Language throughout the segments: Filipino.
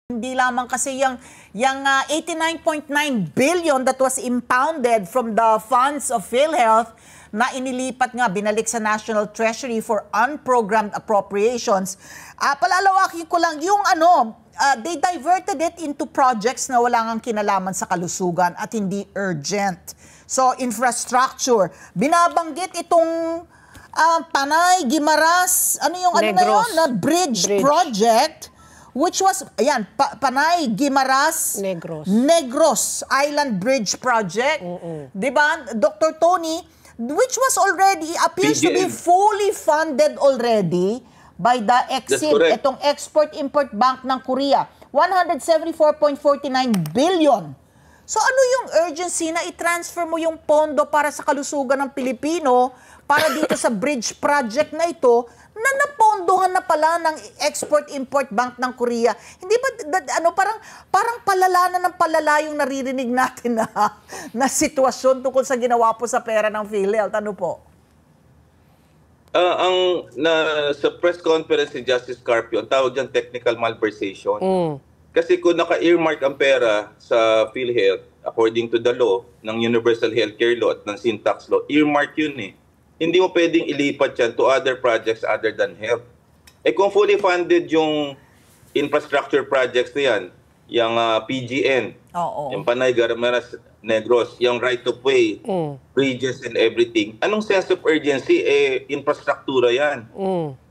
Hindi lamang kasi yung 89.9 billion that was impounded from the funds of PhilHealth na inilipat nga, binalik sa National Treasury for unprogrammed appropriations. Palalawakin ko lang, yung they diverted it into projects na wala ngang kinalaman sa kalusugan at hindi urgent. So, infrastructure. Binabanggit itong Panay, Guimaras, na bridge project, which was, ayan, Panay, Guimaras, Negros Island Bridge Project. Diba, Dr. Tony, which was already, appears to be fully funded already by the EXIM, itong Export-Import Bank ng Korea. 174.49 billion. So ano yung urgency na i-transfer mo yung pondo para sa kalusugan ng Pilipino para dito sa bridge project na ito na napondohan na pala ng Export-Import Bank ng Korea? Hindi ba parang palala na ng palala yung naririnig natin na sitwasyon tungkol sa ginawa po sa pera ng PhilHealth? Ano po? Sa press conference ni Justice Carpio, ang tawag dyan technical malversation. Kasi kung naka-earmark ang pera sa PhilHealth, according to the law ng Universal Healthcare Law at ng Syntax Law, earmark yun eh. Hindi mo pwedeng ilipat yan to other projects other than health. Kung fully funded yung infrastructure projects na yan, yung PGN, yung Panay, Guimaras, Negros, yung right-of-way, bridges and everything, anong sense of urgency? Infrastruktura yan.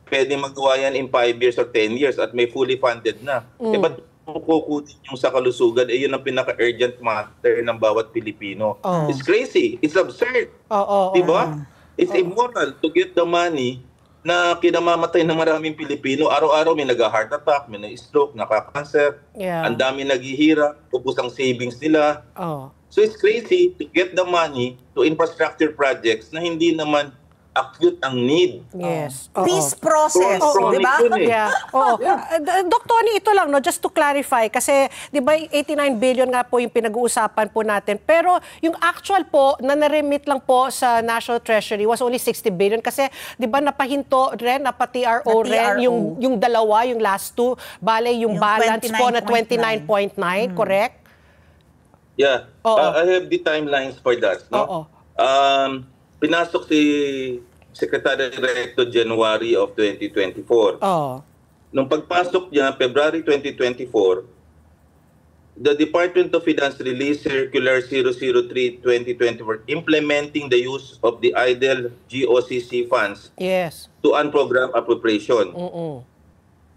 Pwede magawa yan in 5 years or 10 years at may fully funded na. Ba't kukunin yung sa kalusugan? Yun ang pinaka-urgent matter ng bawat Pilipino. It's crazy. It's absurd. Diba? It's immoral to get the money na kinamamatay ng maraming Pilipino. Araw-araw may nag-heart attack, may na-stroke, naka-cancer. Ang dami naghihirap, ubos ang savings nila. So it's crazy to get the money to infrastructure projects na hindi naman acute ang need. Yes. Peace process, di ba? Dr. Tony, ito lang, no, just to clarify, kasi di ba 89 billion nga po yung pinag-uusapan po natin, pero yung actual po na na-remit lang po sa National Treasury was only 60 billion kasi di ba napahinto ren, napa-TRO ren, yung dalawa, yung last two, bale yung balance po na 29.9, correct? Yeah. I have the timelines for that. No? Pinasok si Secretary Recto January of 2024. Nung pagpasok niya, February 2024, the Department of Finance released Circular 003-2024 implementing the use of the idle GOCC funds to unprogrammed appropriation.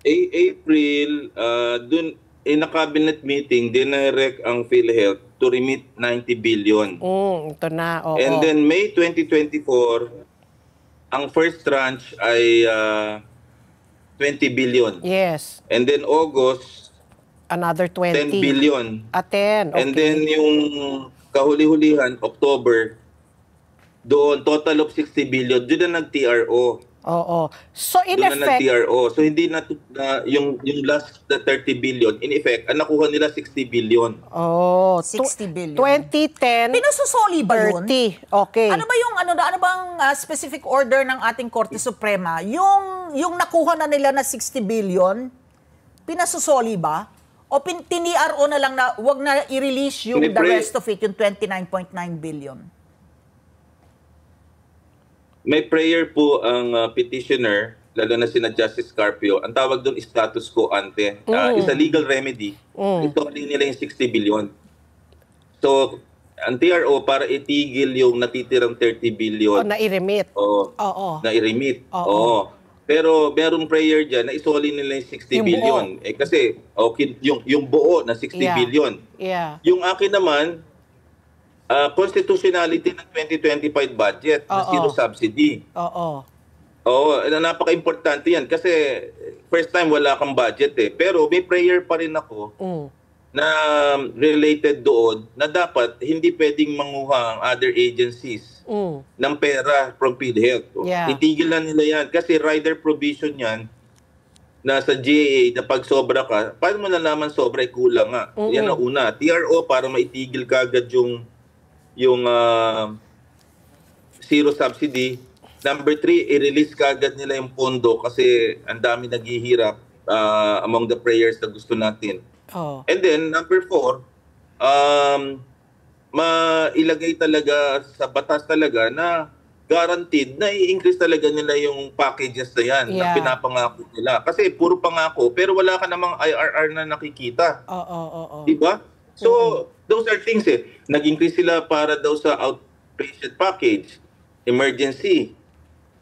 April, dun, in a cabinet meeting, dinirect ang PhilHealth to remit 90 billion. Ito na, And then May 2024, ang first tranche ay 20 billion. Yes. And then August, another 20. 10 billion. 10, And then yung kahuli-hulihan, October, doon, total of 60 billion, doon na nag-TRO. So in effect, so hindi na yung last 30 billion in effect ang nakuha nila 60 billion. 60 billion. 2010. Pinasusoli ba 'yun? 30. Okay. Ano ba yung ano bang specific order ng ating Korte Suprema? Yung nakuha na nila na 60 billion, pinasusoli ba? O TRO na lang na wag na i-release yung the rest of it, yung 29.9 billion? May prayer po ang petitioner, lalo na sina Justice Carpio. Ang tawag doon status quo ante. It's a legal remedy. Ito nila yung 60 billion. So, ang TRO para itigil yung natitirang 30 billion. Na-i-remit. Na-i-remit. Pero merong prayer dyan na isoli nila yung 60 billion. Kasi yung buo na 60 billion. Yung akin naman, constitutionality ng 2025 budget na zero subsidy. Napaka-importante yan kasi first time wala kang budget eh. Pero may prayer pa rin ako na related doon na dapat hindi pwedeng manguha ang other agencies ng pera from PhilHealth. Itigil na nila yan kasi rider provision yan na sa GAA na pag sobra ka, paano mo nalaman sobra ay kulang nga? Yan ang una. TRO para maitigil kagad yung zero subsidy. Number 3, i-release kaagad nila yung pondo kasi ang dami naghihirap among the prayers na gusto natin. Oh. And then, number 4, mailagay talaga sa batas talaga na guaranteed na i-increase talaga nila yung packages na yan na Yeah. pinapangako nila. Kasi puro pangako, pero wala ka namang IRR na nakikita. Oo. Diba? So, those are things Nag-increase sila para daw sa outpatient package, emergency.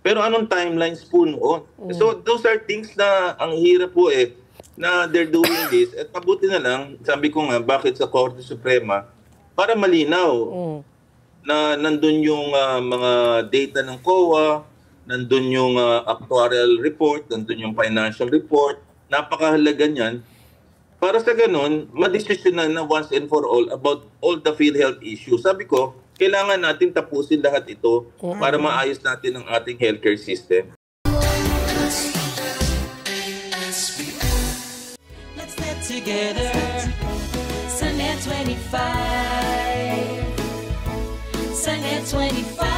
Pero anong timelines po noon? So, those are things na ang hirap po na they're doing this. At mabuti na lang, sabi ko nga, bakit sa Korte Suprema, para malinaw na nandun yung mga data ng COA, nandun yung actuarial report, nandun yung financial report. Napakahalaga niyan. Para sa ganun, madesisyonan na once and for all about all the PhilHealth issues. Sabi ko, kailangan natin tapusin lahat ito para maayos natin ang ating healthcare system. Let's get together. Sunnet 25. Sunnet 25.